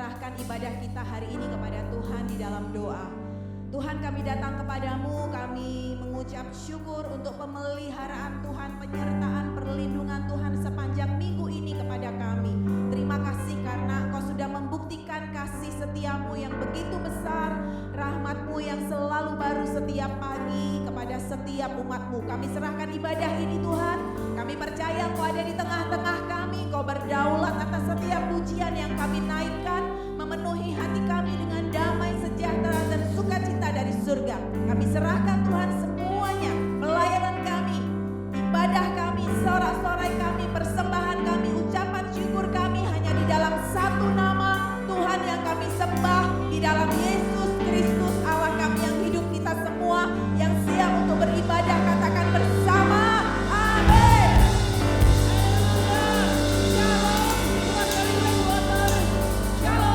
serahkan ibadah kita hari ini kepada Tuhan di dalam doa. Tuhan, kami datang kepadamu, kami mengucap syukur untuk pemeliharaan Tuhan, penyertaan, perlindungan Tuhan sepanjang minggu ini kepada kami. Terima kasih karena Engkau sudah membuktikan kasih setiamu yang begitu besar, rahmatmu yang selalu baru setiap pagi kepada setiap umatmu. Kami serahkan ibadah ini Tuhan, kami percaya Engkau ada di tengah-tengah kami, Engkau berdaulat atas setiap pujian yang kami naikkan, memenuhi hati kami dengan damai, sejahtera dan sukacita dari surga. Kami serahkan Tuhan semuanya, pelayanan kami, ibadah kami, sorak-sorai kami, persembahan kami, ucapan syukur kami hanya di dalam satu nama Tuhan yang kami sembah, di dalam Yesus Kristus Allah kami yang hidup. Kita semua yang siap untuk beribadah katakan bersama amin. Shalom, Tuhan berlipat. Shalom.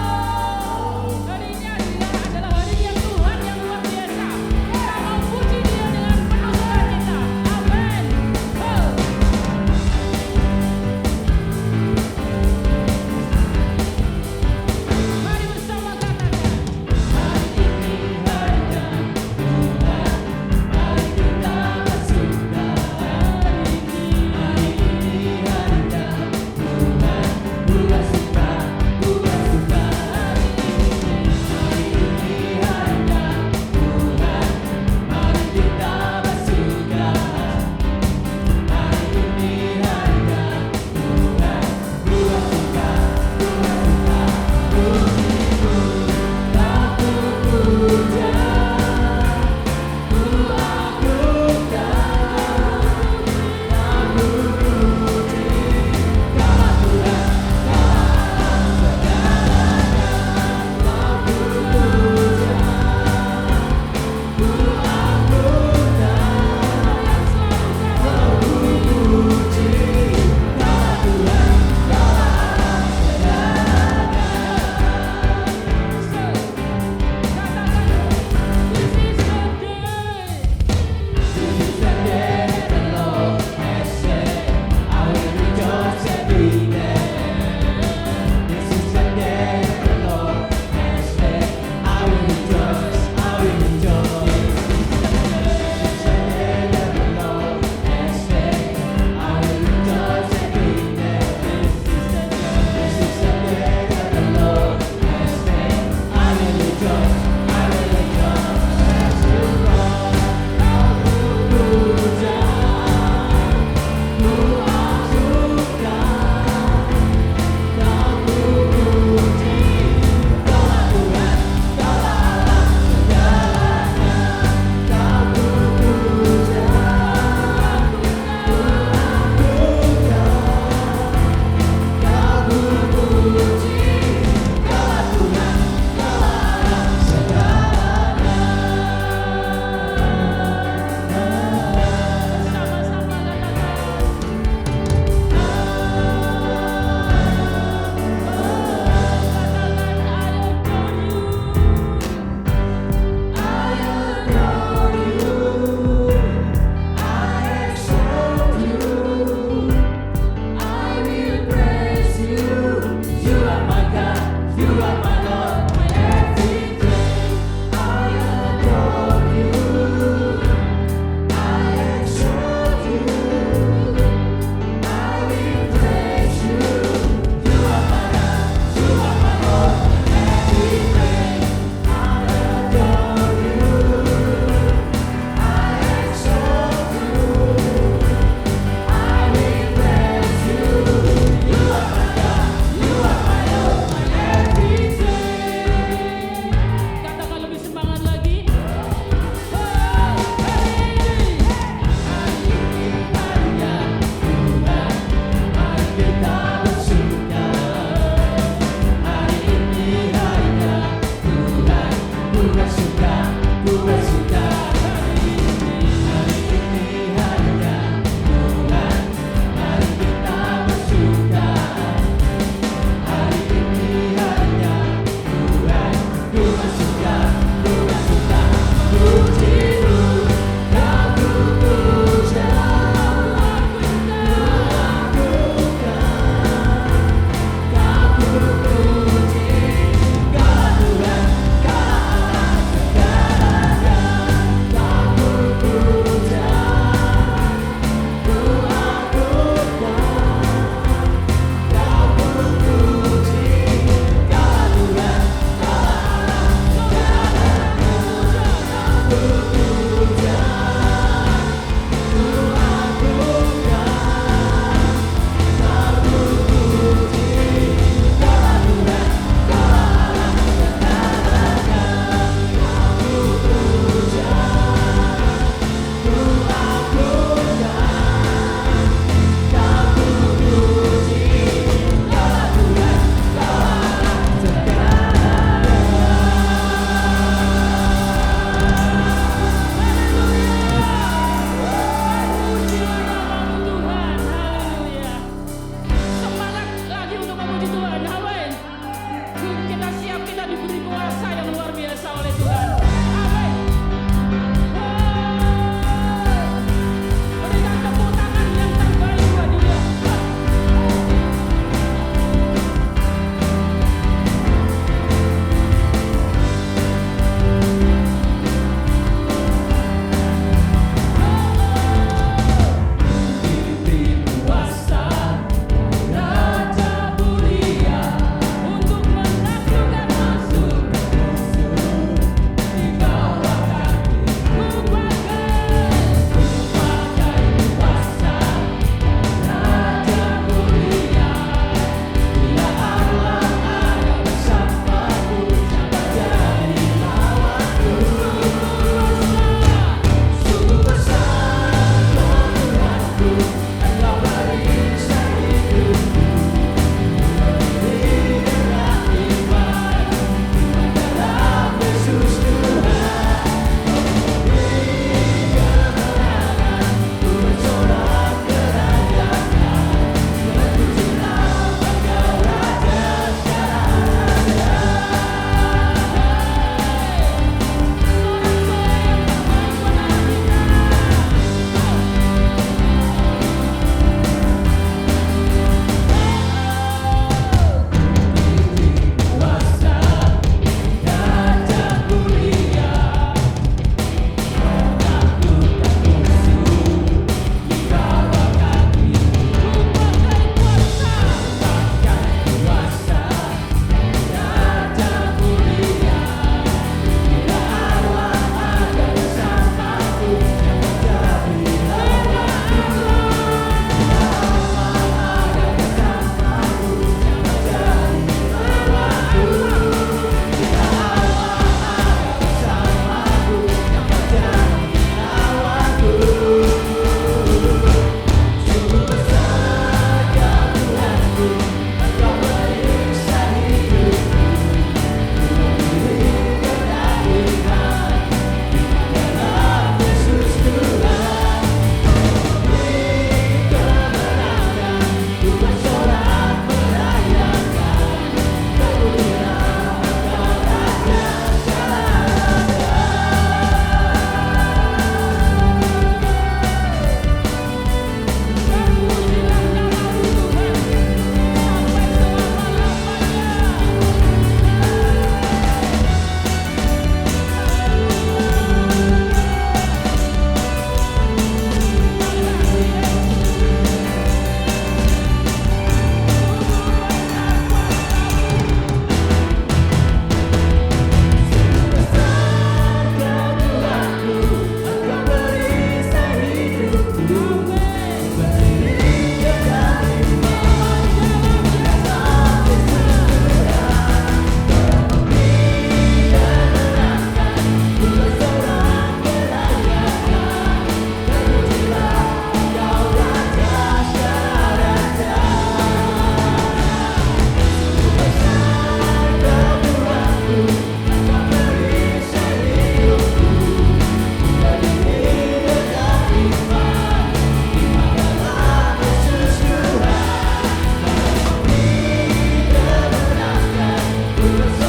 Aku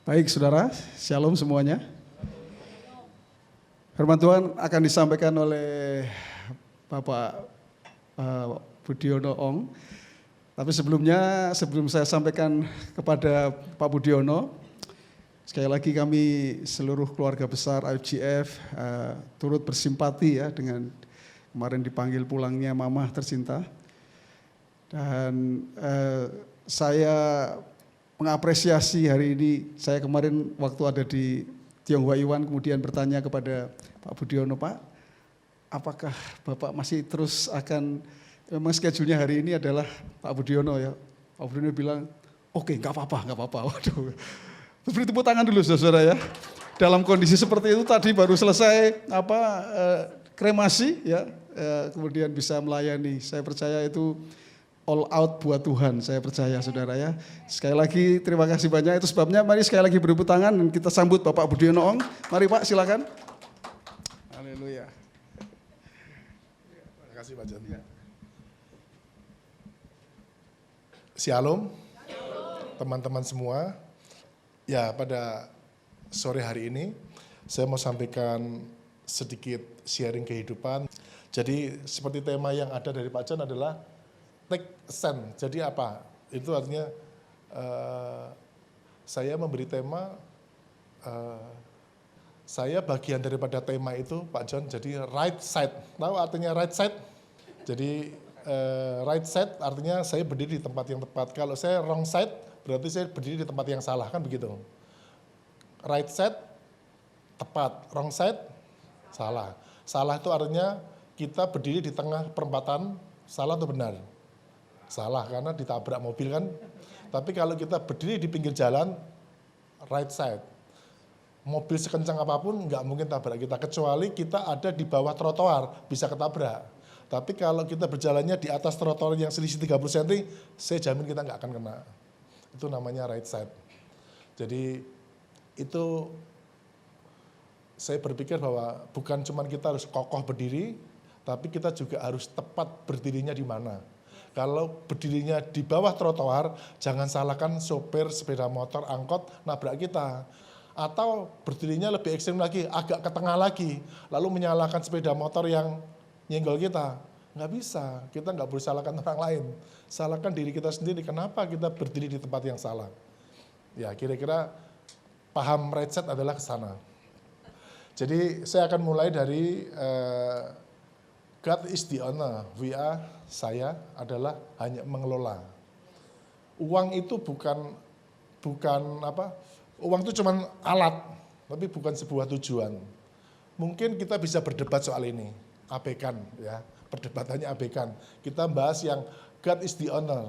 Baik saudara, shalom semuanya. Firman Tuhan akan disampaikan oleh Bapak Budiono Ong. Tapi sebelum saya sampaikan kepada Pak Budiono, sekali lagi kami seluruh keluarga besar IFGF turut bersimpati ya dengan kemarin dipanggil pulangnya Mama tercinta. Dan saya mengapresiasi hari ini, saya kemarin waktu ada di Tionghoa Iwan kemudian bertanya kepada Pak Budiono, Pak, apakah Bapak masih terus akan, memang schedule-nya hari ini adalah Pak Budiono ya. Pak Budiono bilang, oke, nggak apa-apa. Waduh, beri tepuk tangan dulu saudara ya. Dalam kondisi seperti itu tadi baru selesai kremasi ya, kemudian bisa melayani. Saya percaya itu all out buat Tuhan, saya percaya saudara ya. Sekali lagi terima kasih banyak, itu sebabnya mari sekali lagi beri tepuk tangan dan kita sambut Bapak Budiono Ong. Mari Pak, silakan. Haleluya. Terima kasih Pak Jan. Shalom, teman-teman semua. Ya, pada sore hari ini saya mau sampaikan sedikit sharing kehidupan. Jadi seperti tema yang ada dari Pak Jan adalah take a stand. Jadi apa? Itu artinya saya memberi tema, saya bagian daripada tema itu Pak John, jadi right side. Tahu artinya right side? Jadi right side artinya saya berdiri di tempat yang tepat. Kalau saya wrong side berarti saya berdiri di tempat yang salah, kan begitu. Right side tepat, wrong side salah. Salah itu artinya kita berdiri di tengah perempatan, salah atau benar? Salah, karena ditabrak mobil kan. Tapi kalau kita berdiri di pinggir jalan, right side. Mobil sekencang apapun nggak mungkin tabrak kita, kecuali kita ada di bawah trotoar, bisa ketabrak. Tapi kalau kita berjalannya di atas trotoar yang selisih 30 cm, saya jamin kita nggak akan kena. Itu namanya right side. Jadi itu saya berpikir bahwa bukan cuma kita harus kokoh berdiri, tapi kita juga harus tepat berdirinya di mana. Kalau berdirinya di bawah trotoar, jangan salahkan sopir sepeda motor, angkot, nabrak kita. Atau berdirinya lebih ekstrim lagi, agak ke tengah lagi, lalu menyalahkan sepeda motor yang nyenggol kita. Nggak bisa, kita nggak boleh salahkan orang lain. Salahkan diri kita sendiri, kenapa kita berdiri di tempat yang salah. Ya kira-kira paham right side adalah ke sana. Jadi saya akan mulai dari God is the owner, saya adalah hanya mengelola. Uang itu bukan apa? Uang itu cuma alat, tapi bukan sebuah tujuan. Mungkin kita bisa berdebat soal ini, abaikan ya, perdebatannya abaikan. Kita bahas yang God is the owner.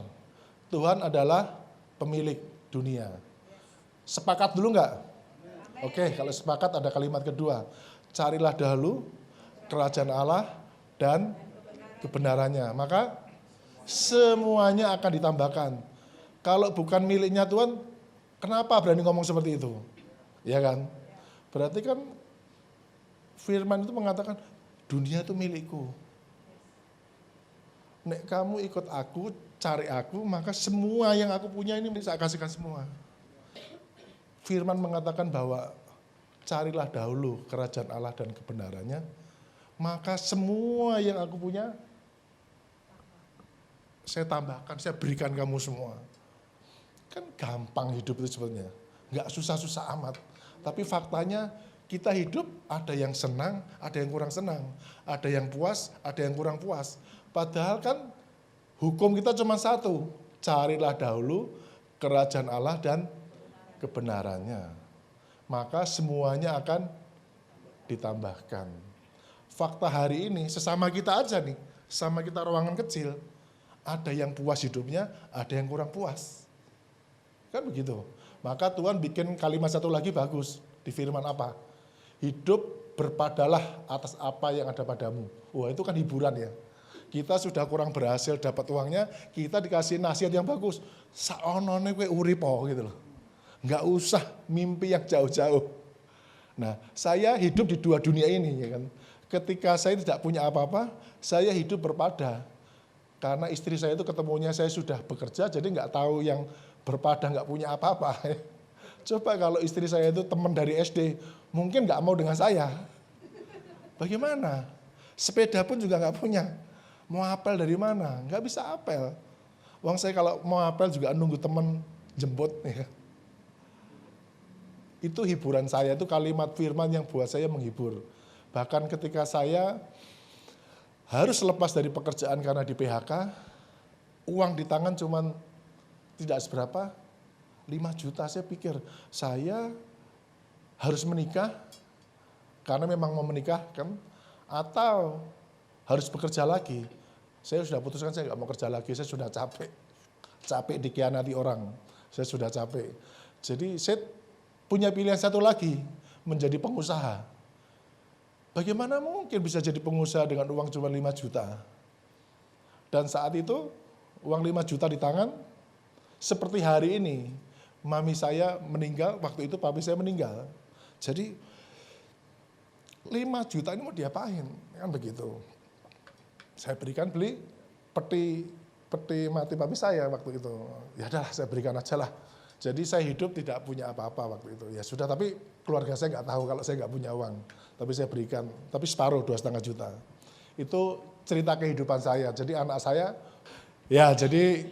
Tuhan adalah pemilik dunia. Sepakat dulu nggak? Oke, kalau sepakat ada kalimat kedua. Carilah dahulu kerajaan Allah dan kebenarannya, maka semuanya akan ditambahkan. Kalau bukan miliknya Tuhan, kenapa berani ngomong seperti itu? Ya kan? Berarti kan firman itu mengatakan dunia itu milikku. Nek kamu ikut aku, cari aku, maka semua yang aku punya ini bisa kasihkan semua. Firman mengatakan bahwa carilah dahulu kerajaan Allah dan kebenarannya, maka semua yang aku punya, saya tambahkan, saya berikan kamu semua. Kan gampang hidup itu sebenarnya, nggak susah-susah amat. Tapi faktanya kita hidup ada yang senang, ada yang kurang senang. Ada yang puas, ada yang kurang puas. Padahal kan hukum kita cuma satu, carilah dahulu kerajaan Allah dan kebenarannya. Maka semuanya akan ditambahkan. Fakta hari ini sesama kita aja nih, sama kita ruangan kecil, ada yang puas hidupnya, ada yang kurang puas. Kan begitu. Maka Tuhan bikin kalimat satu lagi bagus di firman apa? Hidup berpadalah atas apa yang ada padamu. Wah itu kan hiburan ya. Kita sudah kurang berhasil dapat uangnya, kita dikasih nasihat yang bagus. Saonone kowe urip gitu loh. Nggak usah mimpi yang jauh-jauh. Nah, saya hidup di dua dunia ini ya kan. Ketika saya tidak punya apa-apa, saya hidup berpada. Karena istri saya itu ketemunya saya sudah bekerja, jadi nggak tahu yang berpada nggak punya apa-apa. Coba kalau istri saya itu teman dari SD, mungkin nggak mau dengan saya. Bagaimana? Sepeda pun juga nggak punya. Mau apel dari mana? Nggak bisa apel. Uang saya kalau mau apel juga nunggu teman jemput. Ya. Itu hiburan saya, itu kalimat firman yang buat saya menghibur. Bahkan ketika saya harus lepas dari pekerjaan karena di PHK, uang di tangan cuman tidak seberapa, 5 juta. Saya pikir, saya harus menikah, karena memang mau menikah kan, atau harus bekerja lagi. Saya sudah putuskan saya nggak mau kerja lagi, saya sudah capek. Capek dikhianati orang, saya sudah capek. Jadi saya punya pilihan satu lagi, menjadi pengusaha. Bagaimana mungkin bisa jadi pengusaha dengan uang cuma 5 juta? Dan saat itu, uang 5 juta di tangan, seperti hari ini, mami saya meninggal, waktu itu papi saya meninggal. Jadi, 5 juta ini mau diapain? Kan begitu. Saya berikan beli peti mati papi saya waktu itu. Ya udahlah, saya berikan aja lah. Jadi saya hidup tidak punya apa-apa waktu itu. Ya sudah, tapi keluarga saya nggak tahu kalau saya nggak punya uang. Tapi saya berikan, tapi separuh, 2,5 juta. Itu cerita kehidupan saya. Jadi anak saya, ya jadi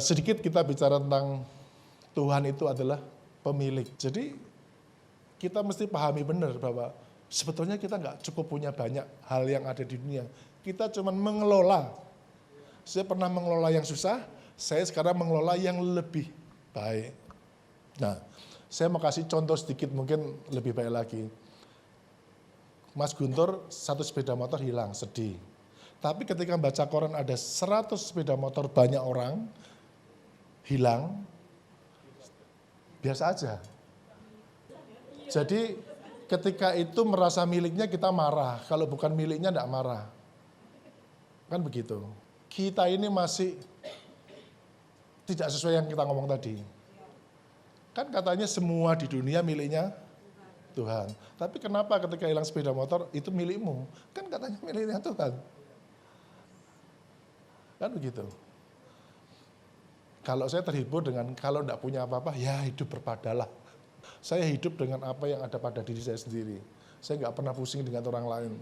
sedikit kita bicara tentang Tuhan itu adalah pemilik. Jadi kita mesti pahami benar bahwa sebetulnya kita nggak cukup punya banyak hal yang ada di dunia. Kita cuma mengelola. Saya pernah mengelola yang susah, saya sekarang mengelola yang lebih baik. Nah, saya mau kasih contoh sedikit mungkin lebih baik lagi. Mas Guntur 1 sepeda motor hilang, sedih. Tapi ketika baca koran ada 100 sepeda motor banyak orang hilang, biasa aja. Jadi ketika itu merasa miliknya kita marah, kalau bukan miliknya enggak marah. Kan begitu. Kita ini masih tidak sesuai yang kita ngomong tadi. Kan katanya semua di dunia miliknya Tuhan. Tapi kenapa ketika hilang sepeda motor itu milikmu? Kan katanya miliknya Tuhan. Kan begitu. Kalau saya terhibur dengan kalau enggak punya apa-apa, ya hidup berpadalah. Saya hidup dengan apa yang ada pada diri saya sendiri. Saya enggak pernah pusing dengan orang lain.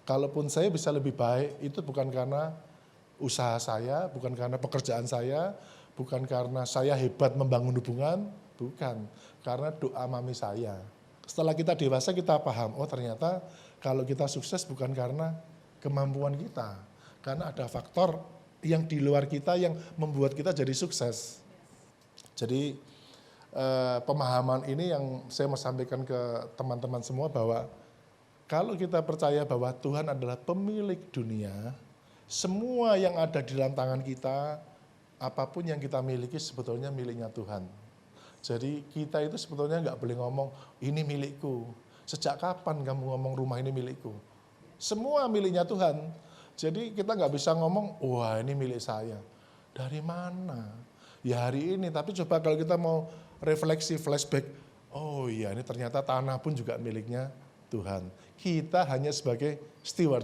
Kalaupun saya bisa lebih baik, itu bukan karena usaha saya, bukan karena pekerjaan saya, bukan karena saya hebat membangun hubungan, bukan. Karena doa mami saya. Setelah kita dewasa kita paham, oh ternyata kalau kita sukses bukan karena kemampuan kita. Karena ada faktor yang di luar kita yang membuat kita jadi sukses. Jadi pemahaman ini yang saya mau sampaikan ke teman-teman semua bahwa kalau kita percaya bahwa Tuhan adalah pemilik dunia, semua yang ada di dalam tangan kita, apapun yang kita miliki sebetulnya miliknya Tuhan. Jadi kita itu sebetulnya nggak boleh ngomong, ini milikku. Sejak kapan kamu ngomong rumah ini milikku? Semua miliknya Tuhan. Jadi kita nggak bisa ngomong, wah ini milik saya. Dari mana? Ya hari ini, tapi coba kalau kita mau refleksi, flashback, oh iya ini ternyata tanah pun juga miliknya Tuhan. Kita hanya sebagai steward.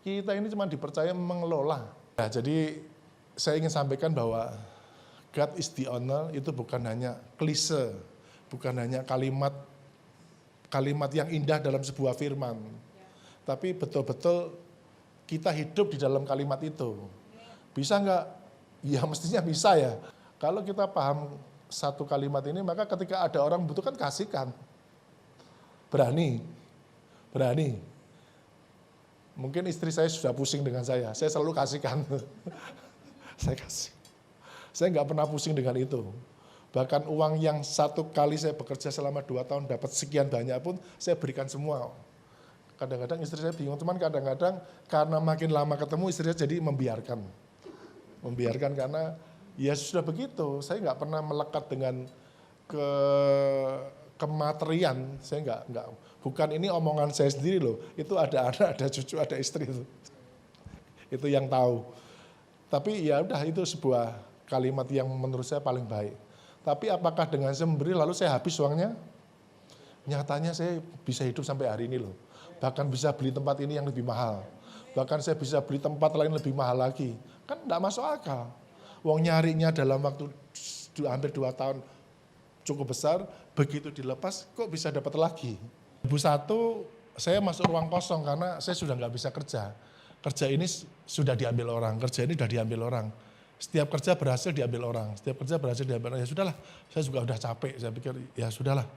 Kita ini cuma dipercaya mengelola. Nah, jadi saya ingin sampaikan bahwa God is the owner itu bukan hanya klise, bukan hanya kalimat yang indah dalam sebuah firman. Tapi betul-betul kita hidup di dalam kalimat itu. Bisa enggak? Ya mestinya bisa ya. Kalau kita paham satu kalimat ini, maka ketika ada orang membutuhkan, kasihkan. Berani. Mungkin istri saya sudah pusing dengan saya selalu kasihkan. Saya kasih. Saya nggak pernah pusing dengan itu. Bahkan uang yang satu kali saya bekerja selama 2 tahun dapat sekian banyak pun saya berikan semua. Kadang-kadang istri saya bingung, teman kadang-kadang karena makin lama ketemu istri saya jadi membiarkan. Membiarkan karena ya sudah begitu. Saya nggak pernah melekat dengan kematerian. Saya nggak. Bukan ini omongan saya sendiri loh. Itu ada anak, ada cucu, ada istri itu. Itu yang tahu. Tapi ya udah itu sebuah kalimat yang menurut saya paling baik. Tapi apakah dengan saya memberi lalu saya habis uangnya? Nyatanya saya bisa hidup sampai hari ini loh. Bahkan bisa beli tempat ini yang lebih mahal. Bahkan saya bisa beli tempat lain lebih mahal lagi. Kan enggak masuk akal. Uang nyarinya dalam waktu hampir 2 tahun cukup besar, begitu dilepas kok bisa dapat lagi. 2001 saya masuk ruang kosong karena saya sudah nggak bisa kerja. Kerja ini sudah diambil orang, kerja ini sudah diambil orang. Setiap kerja berhasil diambil orang, setiap kerja berhasil diambil orang. Ya sudahlah, saya juga udah capek, saya pikir ya sudahlah.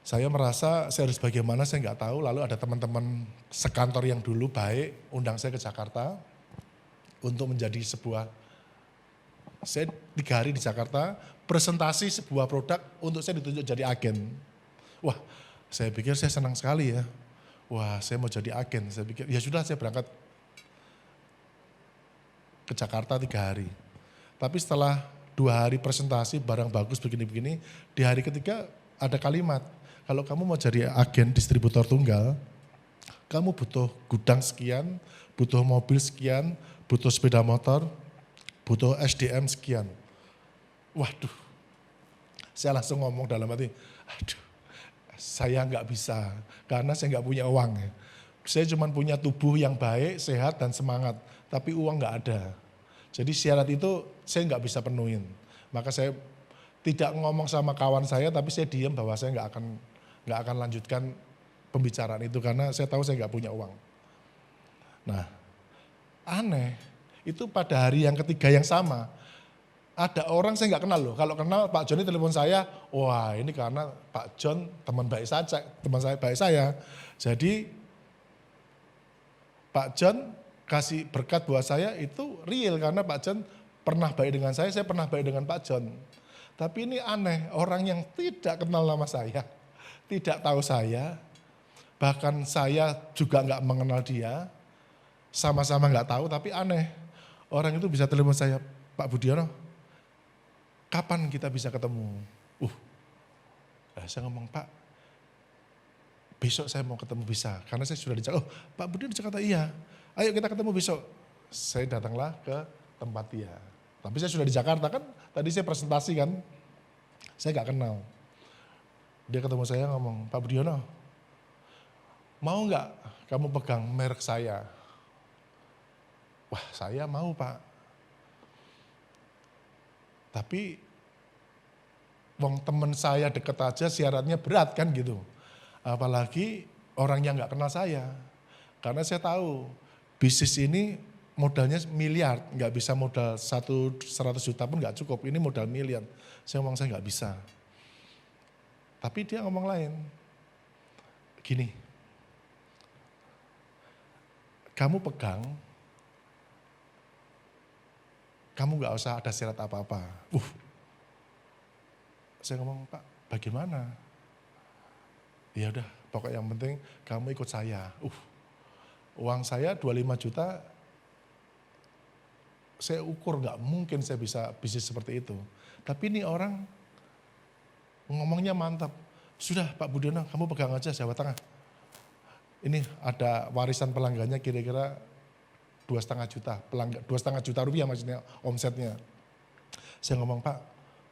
Saya merasa saya harus bagaimana saya nggak tahu, lalu ada teman-teman sekantor yang dulu baik, undang saya ke Jakarta untuk menjadi saya 3 hari di Jakarta, presentasi sebuah produk untuk saya ditunjuk jadi agen. Wah, saya pikir saya senang sekali ya. Wah, saya mau jadi agen. Saya pikir, ya sudah saya berangkat ke Jakarta 3 hari. Tapi setelah 2 hari presentasi, barang bagus begini-begini, di hari ketiga ada kalimat, kalau kamu mau jadi agen distributor tunggal, kamu butuh gudang sekian, butuh mobil sekian, butuh sepeda motor, butuh SDM sekian. Waduh, saya langsung ngomong dalam hati, aduh, saya nggak bisa, karena saya nggak punya uang. Saya cuma punya tubuh yang baik, sehat, dan semangat, tapi uang nggak ada. Jadi syarat itu saya nggak bisa penuhin. Maka saya tidak ngomong sama kawan saya, tapi saya diam bahwa saya nggak akan lanjutkan pembicaraan itu karena saya tahu saya nggak punya uang. Nah, aneh, itu pada hari yang ketiga yang sama, ada orang saya nggak kenal loh. Kalau kenal Pak John telepon saya, wah ini karena Pak John teman baik saya. Jadi Pak John kasih berkat buat saya itu real karena Pak John pernah baik dengan saya pernah baik dengan Pak John. Tapi ini aneh, orang yang tidak kenal nama saya, tidak tahu saya, bahkan saya juga nggak mengenal dia, sama-sama nggak tahu, tapi aneh. Orang itu bisa telepon saya, Pak Budiono, kapan kita bisa ketemu? Saya ngomong, Pak, besok saya mau ketemu bisa, karena saya sudah di Jakarta. Oh, Pak Budiono di Jakarta, iya. Ayo kita ketemu besok. Saya datanglah ke tempat dia. Tapi saya sudah di Jakarta kan, tadi saya presentasi kan, saya nggak kenal. Dia ketemu saya ngomong, Pak Budiono, mau nggak kamu pegang merek saya? Wah, saya mau Pak. Tapi wong temen saya deket aja syaratnya berat kan gitu. Apalagi orang yang nggak kenal saya. Karena saya tahu bisnis ini modalnya miliar, nggak bisa modal 100 juta pun nggak cukup. Ini modal miliar. Saya ngomong saya nggak bisa. Tapi dia ngomong lain. Gini, kamu pegang, kamu nggak usah ada syarat apa-apa. Saya ngomong, Pak, bagaimana? Ya udah, pokoknya yang penting kamu ikut saya. Uang saya 25 juta, saya ukur nggak mungkin saya bisa bisnis seperti itu. Tapi ini orang ngomongnya mantap. Sudah Pak Budiono, kamu pegang aja Jawa Tengah. Ini ada warisan pelanggannya kira-kira 2,5 juta, 2,5 juta rupiah maksudnya omsetnya. Saya ngomong, Pak,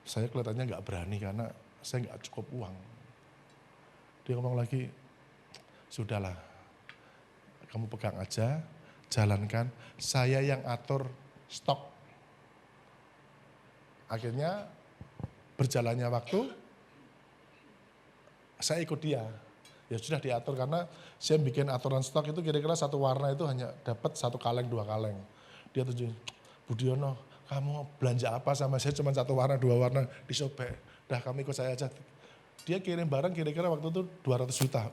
saya kelihatannya nggak berani karena saya nggak cukup uang. Dia ngomong lagi, sudahlah, kamu pegang aja, jalankan, saya yang atur stok. Akhirnya berjalannya waktu, saya ikut dia. Ya sudah diatur karena saya bikin aturan stok itu kira-kira satu warna itu hanya dapat 1 kaleng, 2 kaleng. Dia tunjukin, Budiono, kamu belanja apa sama saya cuma 1 warna, 2 warna, disobek. Dah kamu ikut saya aja. Dia kirim barang kira-kira waktu itu 200 juta.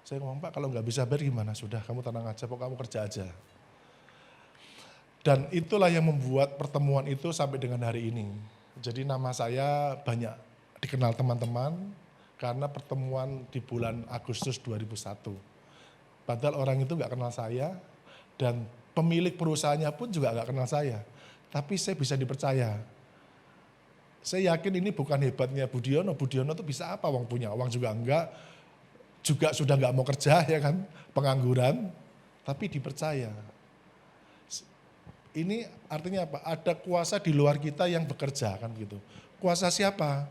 Saya ngomong, Pak kalau nggak bisa bayar gimana? Sudah kamu tenang aja, pokoknya kamu kerja aja. Dan itulah yang membuat pertemuan itu sampai dengan hari ini. Jadi nama saya banyak dikenal teman-teman karena pertemuan di bulan Agustus 2001. Padahal orang itu nggak kenal saya dan pemilik perusahaannya pun juga nggak kenal saya. Tapi saya bisa dipercaya. Saya yakin ini bukan hebatnya Budiono. Budiono itu bisa apa? Uang punya uang juga enggak. Juga sudah nggak mau kerja ya kan, pengangguran. Tapi dipercaya. Ini artinya apa? Ada kuasa di luar kita yang bekerja kan gitu. Kuasa siapa?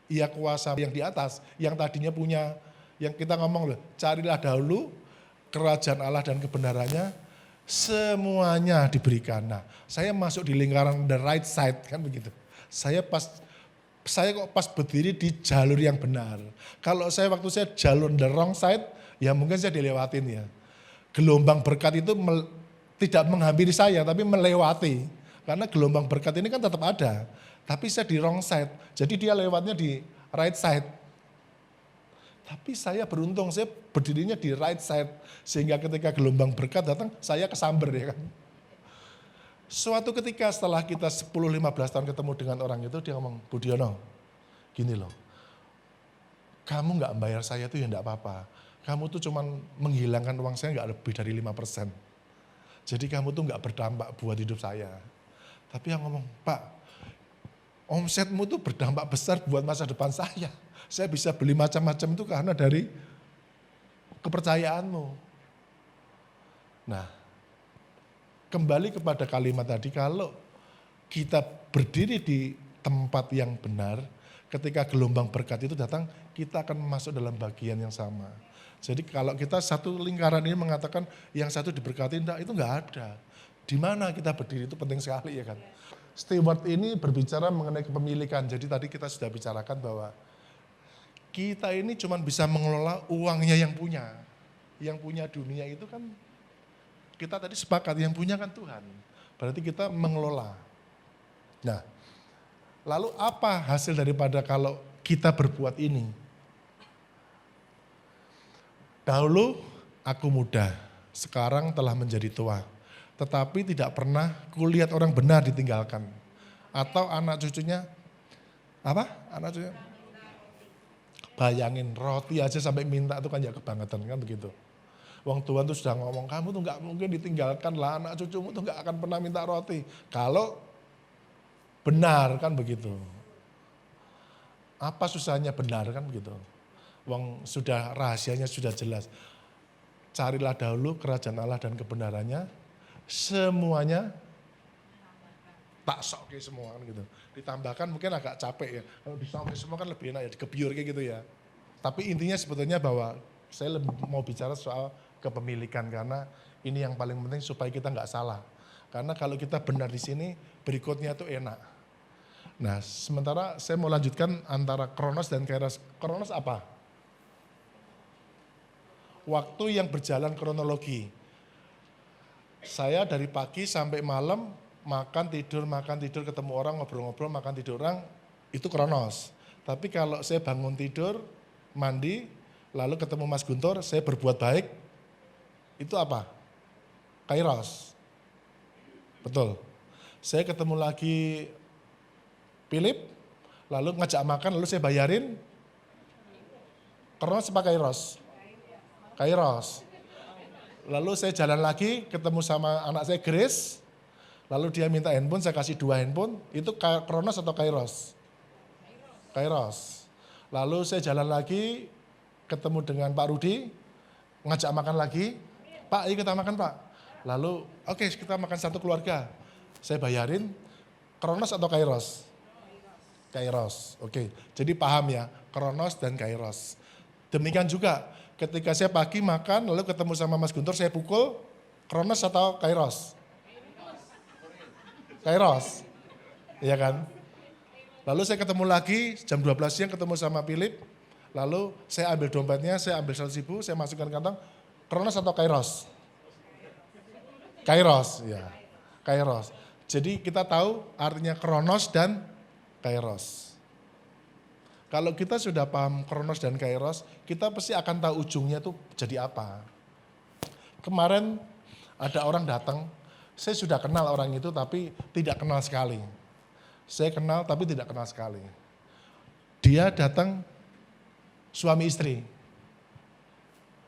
Ya kuasa yang di atas, yang tadinya punya, yang kita ngomong loh, carilah dahulu kerajaan Allah dan kebenarannya, semuanya diberikan. Nah, saya masuk di lingkaran the right side kan begitu. Saya pas saya kok pas berdiri di jalur yang benar. Kalau waktu saya jalur the wrong side, ya mungkin saya dilewatin ya. Gelombang berkat itu tidak menghampiri saya, tapi melewati. Karena gelombang berkat ini kan tetap ada. Tapi saya di wrong side, jadi dia lewatnya di right side. Tapi saya beruntung, saya berdirinya di right side. Sehingga ketika gelombang berkat datang, saya kesamber ya kan. Suatu ketika setelah kita 10-15 tahun ketemu dengan orang itu, dia ngomong, Budiono, gini loh, kamu nggak bayar saya itu ya enggak apa-apa. Kamu tuh cuman menghilangkan uang saya nggak lebih dari 5%. Jadi kamu tuh nggak berdampak buat hidup saya. Tapi yang ngomong, Pak, omsetmu tuh berdampak besar buat masa depan saya. Saya bisa beli macam-macam itu karena dari kepercayaanmu. Nah, kembali kepada kalimat tadi, kalau kita berdiri di tempat yang benar, ketika gelombang berkat itu datang, kita akan masuk dalam bagian yang sama. Jadi kalau kita satu lingkaran ini mengatakan yang satu diberkati, itu enggak ada. Di mana kita berdiri itu penting sekali ya kan. Steward ini berbicara mengenai kepemilikan. Jadi tadi kita sudah bicarakan bahwa kita ini cuma bisa mengelola uangnya yang punya. Yang punya dunia itu kan kita tadi sepakat yang punya kan Tuhan. Berarti kita mengelola. Nah, lalu apa hasil daripada kalau kita berbuat ini? Dahulu aku muda, sekarang telah menjadi tua. Tetapi tidak pernah kulihat orang benar ditinggalkan. Atau anak cucunya, apa? Anak cucunya? Bayangin roti aja sampai minta itu kan ya kebangetan kan begitu. Wong Tuhan tuh sudah ngomong, kamu tuh gak mungkin ditinggalkan lah, anak cucumu tuh gak akan pernah minta roti. Kalau benar kan begitu. Apa susahnya benar kan begitu. Wong sudah rahasianya sudah jelas. Carilah dahulu kerajaan Allah dan kebenarannya, semuanya tak sok kayak semua kan gitu. Ditambahkan mungkin agak capek ya. Kalau disambung semua kan lebih enak ya, dikebiur kayak gitu ya. Tapi intinya sebetulnya bahwa saya lebih mau bicara soal kepemilikan karena ini yang paling penting supaya kita nggak salah. Karena kalau kita benar di sini, berikutnya tuh enak. Nah, sementara saya mau lanjutkan antara Kronos dan Kairos. Kronos apa? Waktu yang berjalan kronologi. Saya dari pagi sampai malam makan tidur ketemu orang ngobrol-ngobrol makan tidur orang itu Kronos. Tapi kalau saya bangun tidur, mandi, lalu ketemu Mas Guntur, saya berbuat baik, itu apa? Kairos. Betul. Saya ketemu lagi Philip, lalu ngajak makan, lalu saya bayarin. Kronos apa Kairos? Kairos. Lalu saya jalan lagi, ketemu sama anak saya Grace, lalu dia minta handphone, saya kasih 2 handphone, itu Kronos atau Kairos? Kairos. Lalu saya jalan lagi, ketemu dengan Pak Rudi, ngajak makan lagi, Pak ayo kita makan Pak. Lalu oke, kita makan satu keluarga, saya bayarin, Kronos atau Kairos? Kairos, oke. Jadi paham ya, Kronos dan Kairos. Demikian juga, ketika saya pagi makan, lalu ketemu sama Mas Guntur, saya pukul, Kronos atau Kairos? Kairos, iya kan? Lalu saya ketemu lagi, jam 12 siang ketemu sama Philip, lalu saya ambil dompetnya, saya ambil 100.000, saya masukkan kantong, Kronos atau Kairos? Kairos, ya, Kairos. Jadi kita tahu artinya Kronos dan Kairos. Kalau kita sudah paham Kronos dan Kairos, kita pasti akan tahu ujungnya tuh jadi apa. Kemarin ada orang datang, saya sudah kenal orang itu tapi tidak kenal sekali. Saya kenal tapi tidak kenal sekali. Dia datang suami istri.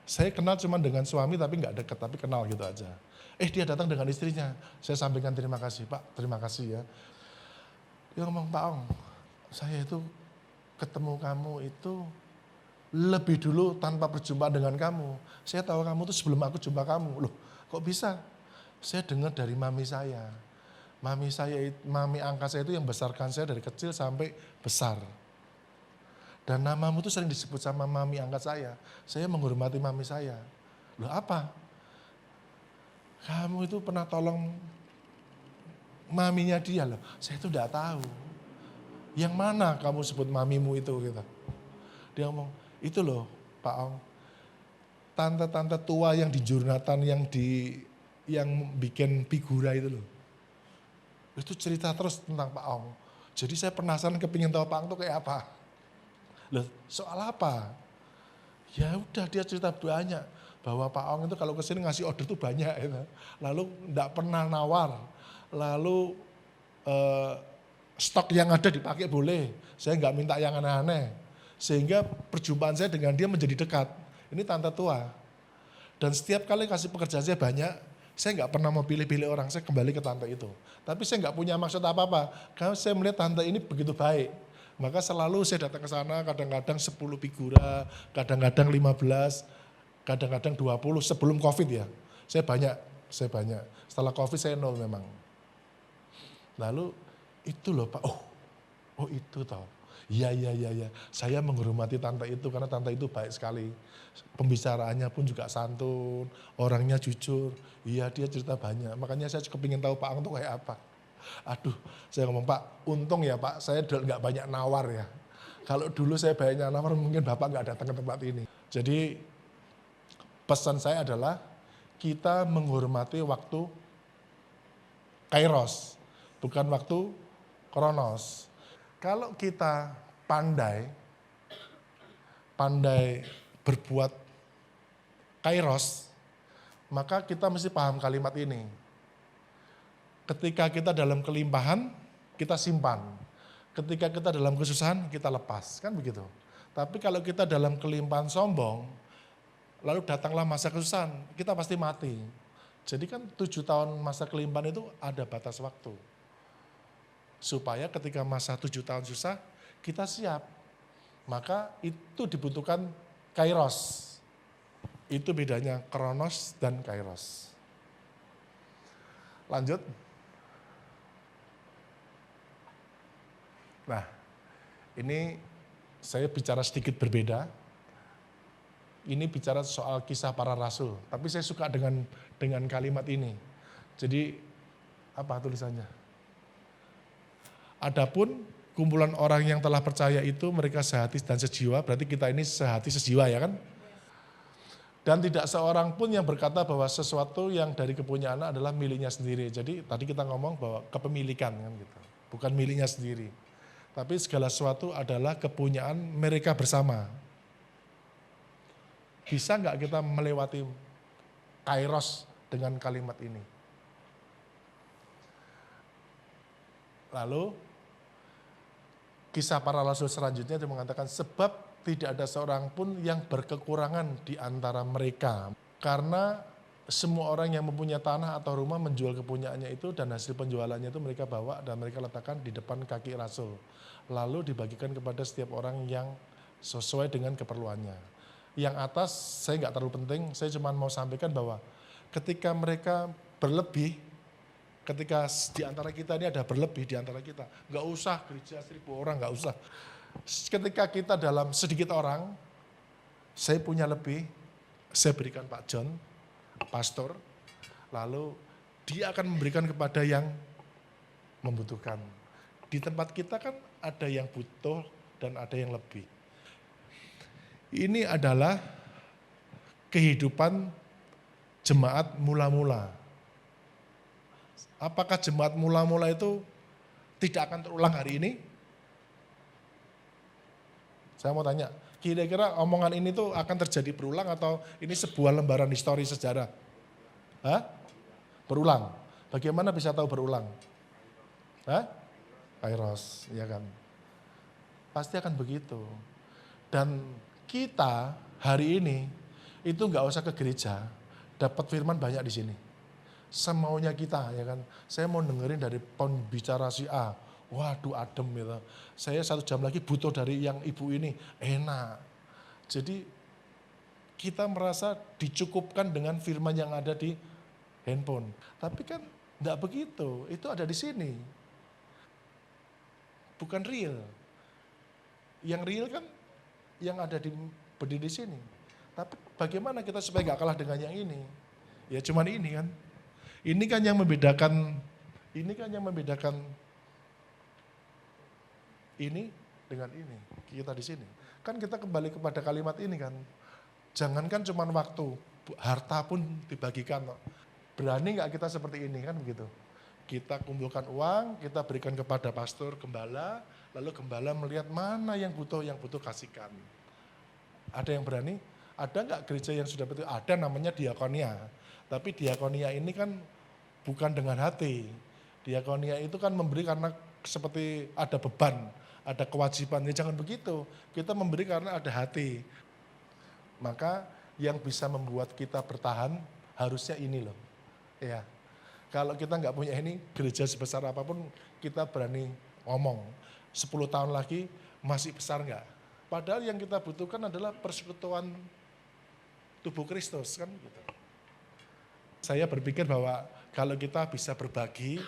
Saya kenal cuma dengan suami tapi nggak dekat, tapi kenal gitu aja. Dia datang dengan istrinya. Saya sampaikan terima kasih Pak, terima kasih ya. Dia ngomong, Pak Ong, saya itu ketemu kamu itu lebih dulu tanpa berjumpa dengan kamu. Saya tahu kamu itu sebelum aku jumpa kamu. Loh, kok bisa? Saya dengar dari mami saya. Mami angkat saya itu yang besarkan saya dari kecil sampai besar. Dan namamu itu sering disebut sama mami angkat saya. Saya menghormati mami saya. Loh apa? Kamu itu pernah tolong maminya dia loh. Saya itu enggak tahu. Yang mana kamu sebut mamimu itu gitu. Dia ngomong, itu loh Pak Ong, tante-tante tua yang di Jurnatan yang bikin figura itu loh. Itu cerita terus tentang Pak Ong. Jadi saya penasaran kepingin tahu Pak Ong itu kayak apa. Loh, soal apa? Ya udah dia cerita banyak bahwa Pak Ong itu kalau kesini ngasih order tuh banyak gitu. Lalu enggak pernah nawar. Lalu stok yang ada dipakai boleh. Saya enggak minta yang aneh-aneh. Sehingga perjumpaan saya dengan dia menjadi dekat. Ini tante tua. Dan setiap kali kasih pekerjaan saya banyak, saya nggak pernah mau pilih-pilih orang, saya kembali ke tante itu. Tapi saya nggak punya maksud apa-apa, karena saya melihat tante ini begitu baik. Maka selalu saya datang ke sana, kadang-kadang 10 figura, kadang-kadang 15, kadang-kadang 20, sebelum COVID ya. Saya banyak. Setelah COVID saya nol memang. Lalu itu loh Pak, oh itu toh. Iya. Saya menghormati tante itu karena tante itu baik sekali. Pembicaraannya pun juga santun, orangnya jujur. Iya dia cerita banyak. Makanya saya kepingin tahu Pak Ang itu kayak apa. Aduh, saya ngomong Pak, untung ya Pak, saya nggak banyak nawar ya. Kalau dulu saya banyak nawar mungkin Bapak nggak datang ke tempat ini. Jadi pesan saya adalah kita menghormati waktu kairos, bukan waktu kronos. Kalau kita pandai berbuat kairos, maka kita mesti paham kalimat ini. Ketika kita dalam kelimpahan, kita simpan. Ketika kita dalam kesusahan, kita lepas. Kan begitu. Tapi kalau kita dalam kelimpahan sombong, lalu datanglah masa kesusahan, kita pasti mati. Jadi kan 7 tahun masa kelimpahan itu ada batas waktu. Supaya ketika masa 7 tahun susah, kita siap. Maka itu dibutuhkan kairos. Itu bedanya kronos dan kairos. Lanjut. Nah, ini saya bicara sedikit berbeda. Ini bicara soal kisah para rasul. Tapi saya suka dengan kalimat ini. Jadi, apa tulisannya? Adapun kumpulan orang yang telah percaya itu mereka sehati dan sejiwa, berarti kita ini sehati sejiwa ya kan? Dan tidak seorang pun yang berkata bahwa sesuatu yang dari kepunyaan adalah miliknya sendiri. Jadi tadi kita ngomong bahwa kepemilikan kan gitu, bukan miliknya sendiri. Tapi segala sesuatu adalah kepunyaan mereka bersama. Bisa nggak kita melewati kairos dengan kalimat ini? Lalu kisah para rasul selanjutnya dia mengatakan sebab tidak ada seorang pun yang berkekurangan di antara mereka. Karena semua orang yang mempunyai tanah atau rumah menjual kepunyaannya itu dan hasil penjualannya itu mereka bawa dan mereka letakkan di depan kaki rasul. Lalu dibagikan kepada setiap orang yang sesuai dengan keperluannya. Yang atas saya nggak terlalu penting, saya cuma mau sampaikan bahwa ketika mereka berlebih, ketika di antara kita ini ada berlebih di antara kita, nggak usah gereja 1000 orang, nggak usah. Ketika kita dalam sedikit orang, saya punya lebih, saya berikan Pak John, pastor, lalu dia akan memberikan kepada yang membutuhkan. Di tempat kita kan ada yang butuh dan ada yang lebih. Ini adalah kehidupan jemaat mula-mula. Apakah jemaat mula-mula itu tidak akan terulang hari ini? Saya mau tanya, kira-kira omongan ini tuh akan terjadi berulang atau ini sebuah lembaran histori sejarah? Hah? Berulang. Bagaimana bisa tahu berulang? Hah? Kairos, ya kan? Pasti akan begitu. Dan kita hari ini itu nggak usah ke gereja, dapat firman banyak di sini. Semaunya kita, ya kan? Saya mau dengerin dari pembicara si A. Waduh adem gitu. Saya 1 jam lagi butuh dari yang ibu ini, enak. Jadi kita merasa dicukupkan dengan firman yang ada di handphone. Tapi kan enggak begitu, itu ada di sini. Bukan real. Yang real kan yang ada berdiri di sini. Tapi bagaimana kita supaya enggak kalah dengan yang ini? Ya cuman ini kan. Ini kan yang membedakan ini dengan ini, kita di sini. Kan kita kembali kepada kalimat ini kan, jangankan cuma waktu, harta pun dibagikan. Berani nggak kita seperti ini kan begitu? Kita kumpulkan uang, kita berikan kepada pastor, gembala, lalu gembala melihat mana yang butuh kasihkan. Ada yang berani? Ada nggak gereja yang sudah betul? Ada, namanya diakonia. Tapi diakonia ini kan bukan dengan hati. Diakonia itu kan memberi karena seperti ada beban, ada kewajiban. Ya jangan begitu. Kita memberi karena ada hati. Maka yang bisa membuat kita bertahan harusnya ini loh. Ya. Kalau kita nggak punya ini, gereja sebesar apapun kita berani ngomong. 10 tahun lagi masih besar nggak? Padahal yang kita butuhkan adalah persekutuan tubuh Kristus kan gitu. Saya berpikir bahwa kalau kita bisa berbagi,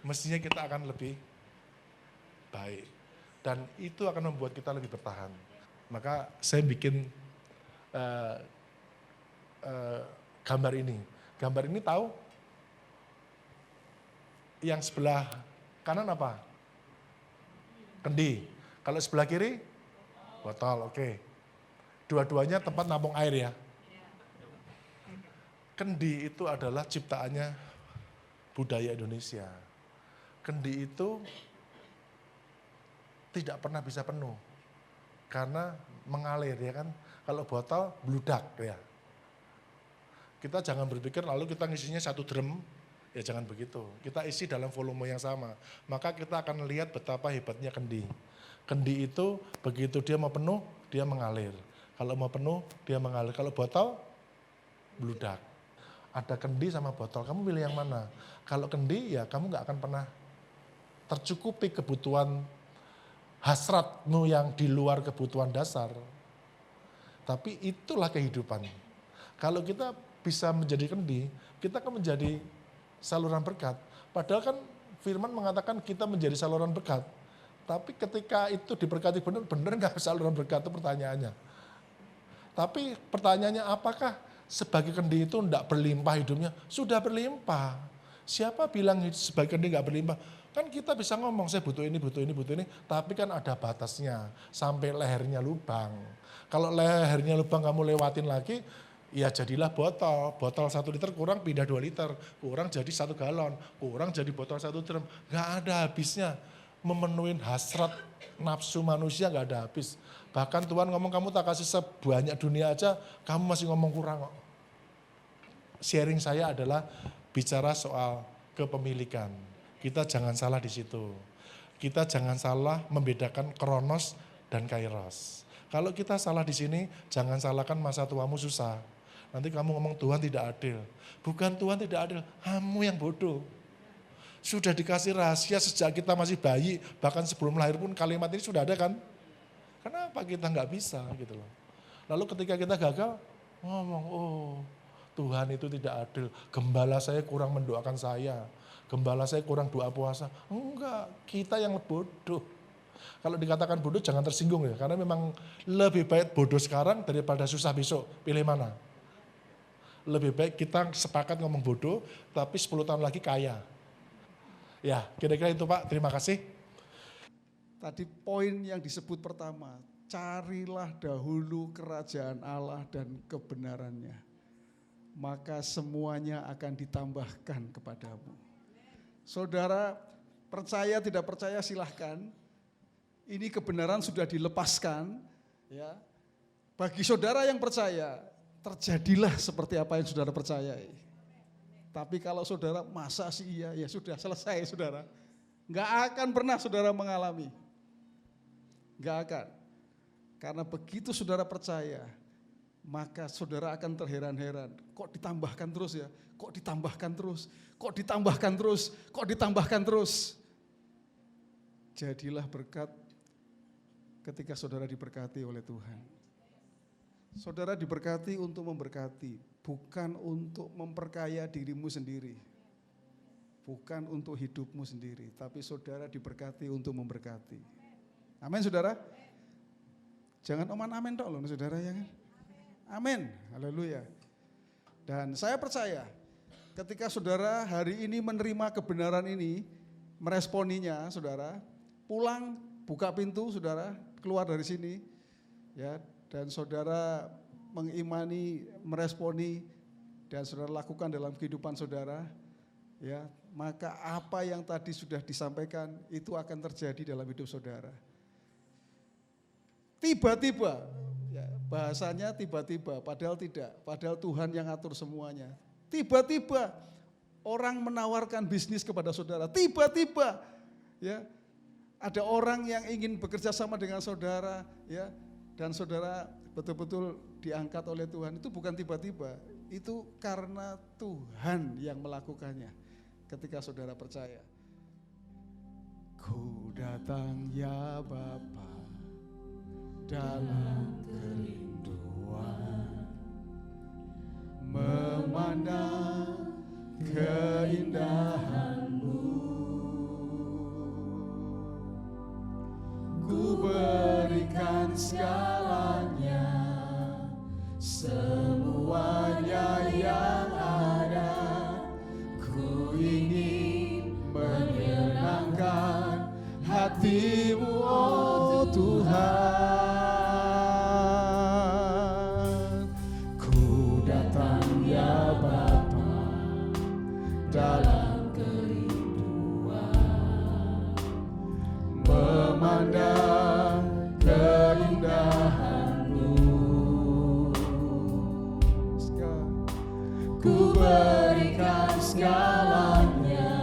mestinya kita akan lebih baik. Dan itu akan membuat kita lebih bertahan. Maka saya bikin gambar ini. Gambar ini tahu? Yang sebelah kanan apa? Kendi. Kalau sebelah kiri? Botol, oke. Dua-duanya tempat nampung air ya. Kendi itu adalah ciptaannya budaya Indonesia. Kendi itu tidak pernah bisa penuh. Karena mengalir ya kan. Kalau botol, bludak ya. Kita jangan berpikir lalu kita ngisinya 1 drum. Ya jangan begitu, kita isi dalam volume yang sama. Maka kita akan lihat betapa hebatnya kendi. Kendi itu begitu dia mau penuh, dia mengalir. Kalau mau penuh, dia mengalir. Kalau botol, bludak. Ada kendi sama botol, kamu pilih yang mana? Kalau kendi ya kamu gak akan pernah tercukupi kebutuhan hasratmu yang di luar kebutuhan dasar. Tapi itulah kehidupan. Kalau kita bisa menjadi kendi, kita akan menjadi saluran berkat. Padahal kan firman mengatakan kita menjadi saluran berkat. Tapi ketika itu diberkati benar nggak saluran berkat itu pertanyaannya. Tapi pertanyaannya apakah sebagai kendi itu enggak berlimpah hidupnya? Sudah berlimpah. Siapa bilang sebagai kendi enggak berlimpah? Kan kita bisa ngomong saya butuh ini, butuh ini, butuh ini. Tapi kan ada batasnya. Sampai lehernya lubang. Kalau lehernya lubang kamu lewatin lagi, ya jadilah botol 1 liter kurang pindah 2 liter, kurang jadi 1 galon, kurang jadi botol 1 drum. Gak ada habisnya, memenuhi hasrat nafsu manusia gak ada habis. Bahkan Tuhan ngomong kamu tak kasih sebanyak dunia aja, kamu masih ngomong kurang kok. Sharing saya adalah bicara soal kepemilikan. Kita jangan salah di situ. Kita jangan salah membedakan kronos dan kairos. Kalau kita salah di sini, jangan salahkan masa tuamu susah. Nanti kamu ngomong Tuhan tidak adil. Bukan Tuhan tidak adil, kamu yang bodoh. Sudah dikasih rahasia sejak kita masih bayi, bahkan sebelum lahir pun kalimat ini sudah ada kan? Kenapa kita nggak bisa gitu loh. Lalu ketika kita gagal, ngomong, oh Tuhan itu tidak adil. Gembala saya kurang mendoakan saya. Gembala saya kurang doa puasa. Enggak, kita yang bodoh. Kalau dikatakan bodoh jangan tersinggung ya, karena memang lebih baik bodoh sekarang daripada susah besok. Pilih mana? Lebih baik kita sepakat ngomong bodoh, tapi 10 tahun lagi kaya. Ya, kira-kira itu Pak, terima kasih. Tadi poin yang disebut pertama, carilah dahulu kerajaan Allah dan kebenarannya. Maka semuanya akan ditambahkan kepadamu. Saudara, percaya tidak percaya silahkan. Ini kebenaran sudah dilepaskan. Ya. Bagi saudara yang percaya, terjadilah seperti apa yang saudara percayai. Tapi kalau saudara masa sih iya, ya sudah selesai saudara. Enggak akan pernah saudara mengalami. Enggak akan. Karena begitu saudara percaya, maka saudara akan terheran-heran. Kok ditambahkan terus ya? Kok ditambahkan terus? Kok ditambahkan terus? Kok ditambahkan terus? Jadilah berkat ketika saudara diberkati oleh Tuhan. Saudara diberkati untuk memberkati, bukan untuk memperkaya dirimu sendiri. Bukan untuk hidupmu sendiri, tapi saudara diberkati untuk memberkati. Amin saudara? Jangan oman amin tok loh saudara ya kan? Amin, haleluya. Dan saya percaya ketika saudara hari ini menerima kebenaran ini, meresponinya saudara, pulang buka pintu saudara, keluar dari sini, ya, dan saudara mengimani, meresponi, dan saudara lakukan dalam kehidupan saudara, ya, maka apa yang tadi sudah disampaikan itu akan terjadi dalam hidup saudara. Tiba-tiba, ya, bahasanya tiba-tiba, padahal tidak, padahal Tuhan yang atur semuanya. Tiba-tiba orang menawarkan bisnis kepada saudara, tiba-tiba, ya, ada orang yang ingin bekerja sama dengan saudara, ya, dan saudara betul-betul diangkat oleh Tuhan. Itu bukan tiba-tiba, itu karena Tuhan yang melakukannya ketika saudara percaya. Ku datang ya Bapa dalam kerinduan, memandang keindahan-Mu. Ku berikan segalanya, semuanya yang ada. Ku ingin menyenangkan hati-Mu, oh Tuhan. Ku datang ya Bapa dalam kerinduan, memandang keindahan-Mu. Ku berikan segalanya,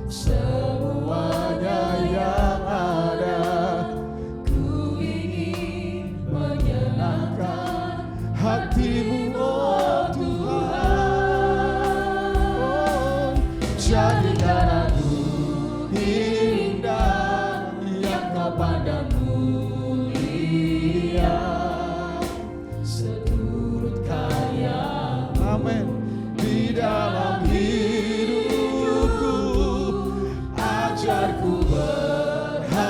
semuanya yang ada. Ku ingin menyenangkan hati-Mu, oh Tuhan. Jadikan aku indah yang Kau pandang mulia, seturut karya-Mu. Amin. Di dalam hidupku, ajarku berharap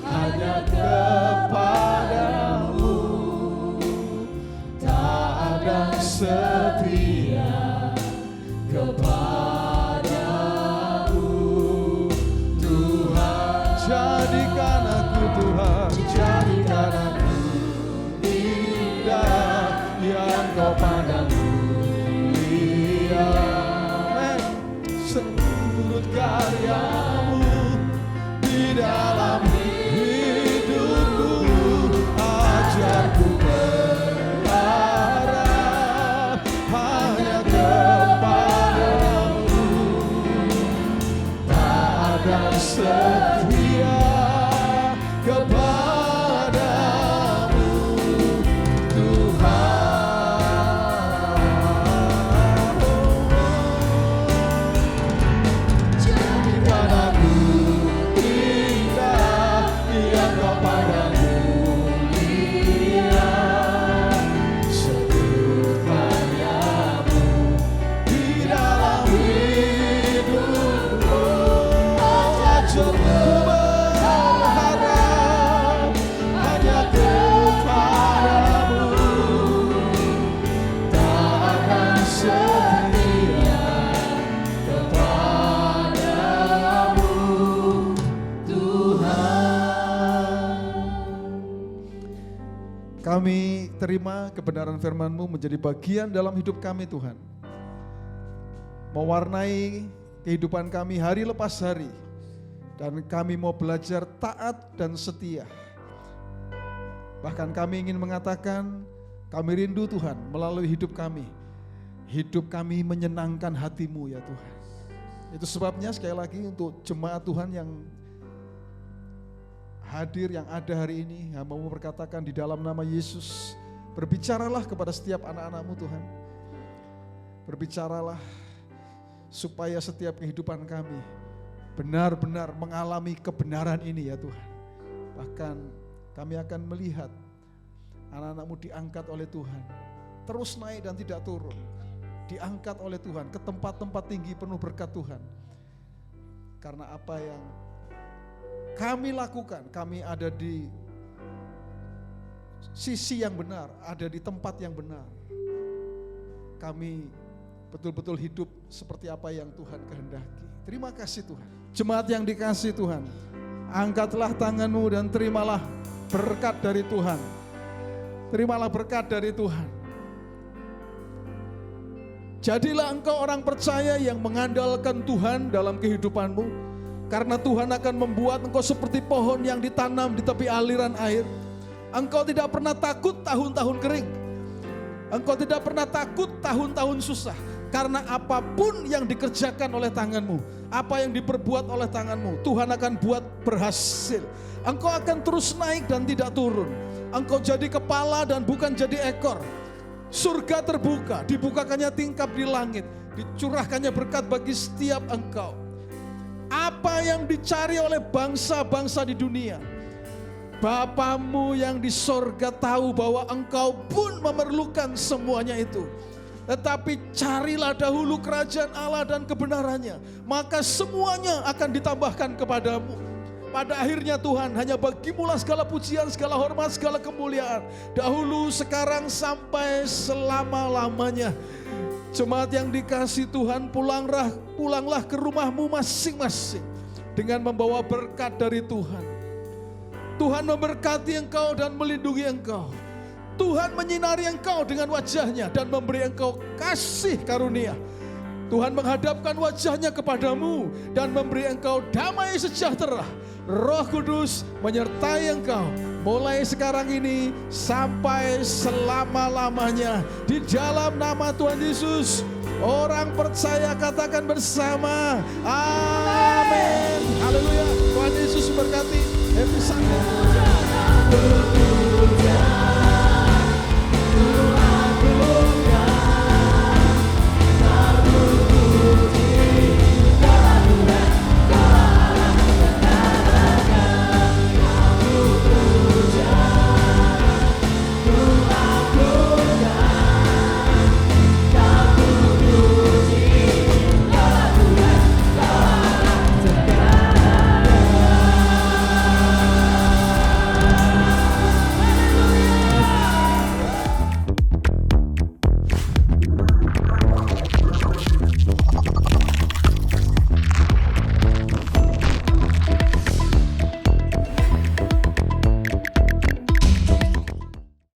hanya kepada-Mu. Tak ada setia kepada-Mu, Tuhan. Jadikan aku, Tuhan, jadikan aku indah yang Kau pandang mulia, seturut karya-Mu. Di dalam hidupku, ajarku berharap hanya kepada-Mu. Tak ada setia kepada-Mu, Tuhan. Jadikan aku indah yang Kau pandang mulia, seturut karya-Mu. Di dalam hidupku, ajarku berharap hanya kepada-Mu. Tak akan setia kepada-Mu, Tuhan. Kami terima kebenaran firman-Mu menjadi bagian dalam hidup kami, Tuhan. Mewarnai kehidupan kami hari lepas hari. Dan kami mau belajar taat dan setia. Bahkan kami ingin mengatakan, kami rindu Tuhan melalui hidup kami. Hidup kami menyenangkan hati-Mu ya Tuhan. Itu sebabnya sekali lagi untuk jemaat Tuhan yang hadir, yang ada hari ini, hamba mau berkatakan di dalam nama Yesus, berbicaralah kepada setiap anak-anak-Mu Tuhan. Berbicaralah supaya setiap kehidupan kami benar-benar mengalami kebenaran ini ya Tuhan. Bahkan kami akan melihat anak-anak-Mu diangkat oleh Tuhan, terus naik dan tidak turun. Diangkat oleh Tuhan ke tempat-tempat tinggi penuh berkat Tuhan. Karena apa yang kami lakukan, kami ada di sisi yang benar, ada di tempat yang benar. Kami betul-betul hidup seperti apa yang Tuhan kehendaki. Terima kasih Tuhan. Jemaat yang dikasihi Tuhan, angkatlah tanganmu dan terimalah berkat dari Tuhan. Terimalah berkat dari Tuhan. Jadilah engkau orang percaya yang mengandalkan Tuhan dalam kehidupanmu, karena Tuhan akan membuat engkau seperti pohon yang ditanam di tepi aliran air. Engkau tidak pernah takut tahun-tahun kering. Engkau tidak pernah takut tahun-tahun susah, karena apapun yang dikerjakan oleh tanganmu, apa yang diperbuat oleh tanganmu, Tuhan akan buat berhasil. Engkau akan terus naik dan tidak turun. Engkau jadi kepala dan bukan jadi ekor. Surga terbuka, dibukakannya tingkap di langit, dicurahkannya berkat bagi setiap engkau. Apa yang dicari oleh bangsa-bangsa di dunia, Bapamu yang di sorga tahu bahwa engkau pun memerlukan semuanya itu. Tetapi carilah dahulu kerajaan Allah dan kebenarannya, maka semuanya akan ditambahkan kepadamu. Pada akhirnya Tuhan, hanya bagimulah segala pujian, segala hormat, segala kemuliaan, dahulu, sekarang, sampai selama-lamanya. Jemaat yang dikasihi Tuhan, pulanglah ke rumahmu masing-masing dengan membawa berkat dari Tuhan. Tuhan memberkati engkau dan melindungi engkau. Tuhan menyinari engkau dengan wajahnya dan memberi engkau kasih karunia. Tuhan menghadapkan wajahnya kepadamu dan memberi engkau damai sejahtera. Roh Kudus menyertai engkau mulai sekarang ini sampai selama-lamanya. Di dalam nama Tuhan Yesus, orang percaya katakan bersama, amin. Haleluya. Tuhan Yesus memberkati. Happy Sunday.